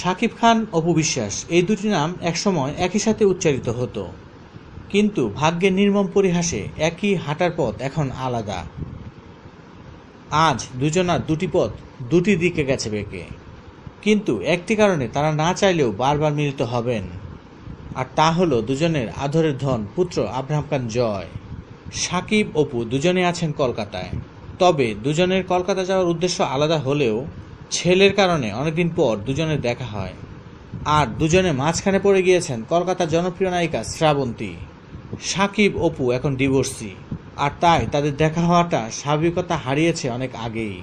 শাকিব খান, অপু বিশ্বাস এই দুটি নাম একসময় একই সাথে উচ্চারিত হতো, কিন্তু ভাগ্যের নির্মম পরিহাসে একই হাঁটার পথ এখন আলাদা। আজ দুজনার দুটি পথ দুটি দিকে গেছে বেঁকে, কিন্তু একটি কারণে তারা না চাইলেও বারবার মিলিত হবেন, আর তা হলো দুজনের আদরের ধন পুত্র আব্রাহাম খান জয়। শাকিব, অপু দুজনে আছেন কলকাতায়, তবে দুজনের কলকাতা যাওয়ার উদ্দেশ্য আলাদা হলেও ছেলের কারণে অনেকদিন পর দুজনের দেখা হয়। আর দুজনে মাঝখানে পড়ে গিয়েছেন কলকাতার জনপ্রিয় নায়িকা শ্রাবন্তী। শাকিব, অপু এখন ডিভোর্সি, আর তাই তাদের দেখা হওয়াটা স্বাভাবিকতা হারিয়েছে অনেক আগেই।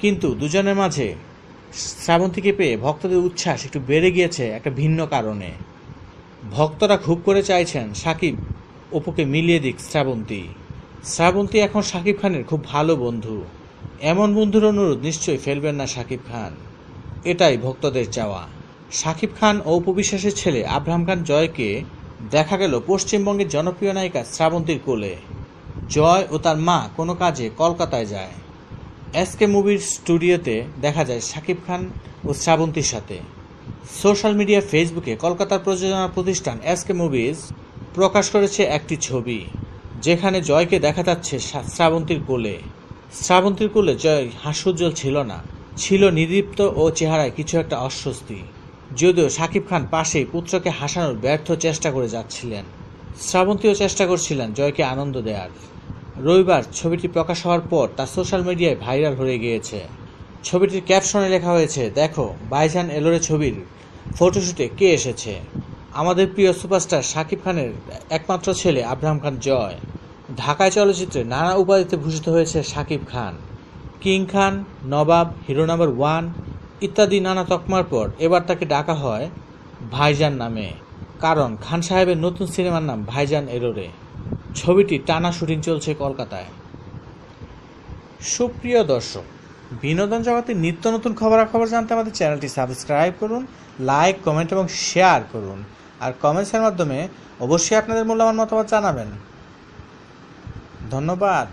কিন্তু দুজনের মাঝে শ্রাবন্তীকে পেয়ে ভক্তদের উচ্ছ্বাস একটু বেড়ে গিয়েছে একটা ভিন্ন কারণে। ভক্তরা খুব করে চাইছেন শাকিব, অপুকে মিলিয়ে দিক শ্রাবন্তী। শ্রাবন্তী এখন শাকিব খানের খুব ভালো বন্ধু, এমন বন্ধুর অনুরোধ নিশ্চয়ই ফেলবেন না শাকিব খান, এটাই ভক্তদের চাওয়া। শাকিব খান ও অপু বিশ্বাসের ছেলে আব্রাহাম খান জয়কে দেখা গেল পশ্চিমবঙ্গের জনপ্রিয় নায়িকা শ্রাবন্তীর কোলে। জয় ও তার মা কোনো কাজে কলকাতায় যায়। এসকে মুভির স্টুডিওতে দেখা যায় শাকিব খান ও শ্রাবন্তীর সাথে। সোশ্যাল মিডিয়া ফেসবুকে কলকাতার প্রযোজনা প্রতিষ্ঠান এসকে মুভিজ প্রকাশ করেছে একটি ছবি, যেখানে জয়কে দেখা যাচ্ছে শ্রাবন্তীর কোলে। শ্রাবন্তীর কোলে জয় হাস্যোজ্জ্বল ছিল না, ছিল নিদীপ্ত ও চেহারায় কিছু একটা অস্বস্তি। যদিও শাকিব খান পাশেই পুত্রকে হাসানোর ব্যর্থ চেষ্টা করে যাচ্ছিলেন, শ্রাবন্তীও চেষ্টা করছিলেন জয়কে আনন্দ দেওয়ার। রবিবার ছবিটি প্রকাশ হওয়ার পর তা সোশ্যাল মিডিয়ায় ভাইরাল হয়ে গিয়েছে। ছবিটির ক্যাপশনে লেখা হয়েছে, দেখো ভাইজান এলোরে ছবির ফটোশুটে কে এসেছে, আমাদের প্রিয় সুপারস্টার শাকিব খানের একমাত্র ছেলে আব্রাহাম খান জয়। ঢাকায় চলচ্চিত্রে নানা উপাধিতে ভূষিত হয়েছে শাকিব খান, কিং খান, নবাব, হিরো নাম্বার 1 ইত্যাদি নানা তকমার পর এবার তাকে ডাকা হয় ভাইজান নামে, কারণ খান সাহেবের নতুন সিনেমার নাম ভাইজান এলোরে। ছবিটি টানা শুটিং চলছে কলকাতায়। সুপ্রিয় দর্শক, বিনোদন জগতের নিত্য নতুন খবরাখবর জানতে আমাদের চ্যানেলটি সাবস্ক্রাইব করুন, লাইক, কমেন্ট এবং শেয়ার করুন, আর কমেন্টসের মাধ্যমে অবশ্যই আপনাদের মূল্যবান মতামত জানাবেন। ধন্যবাদ।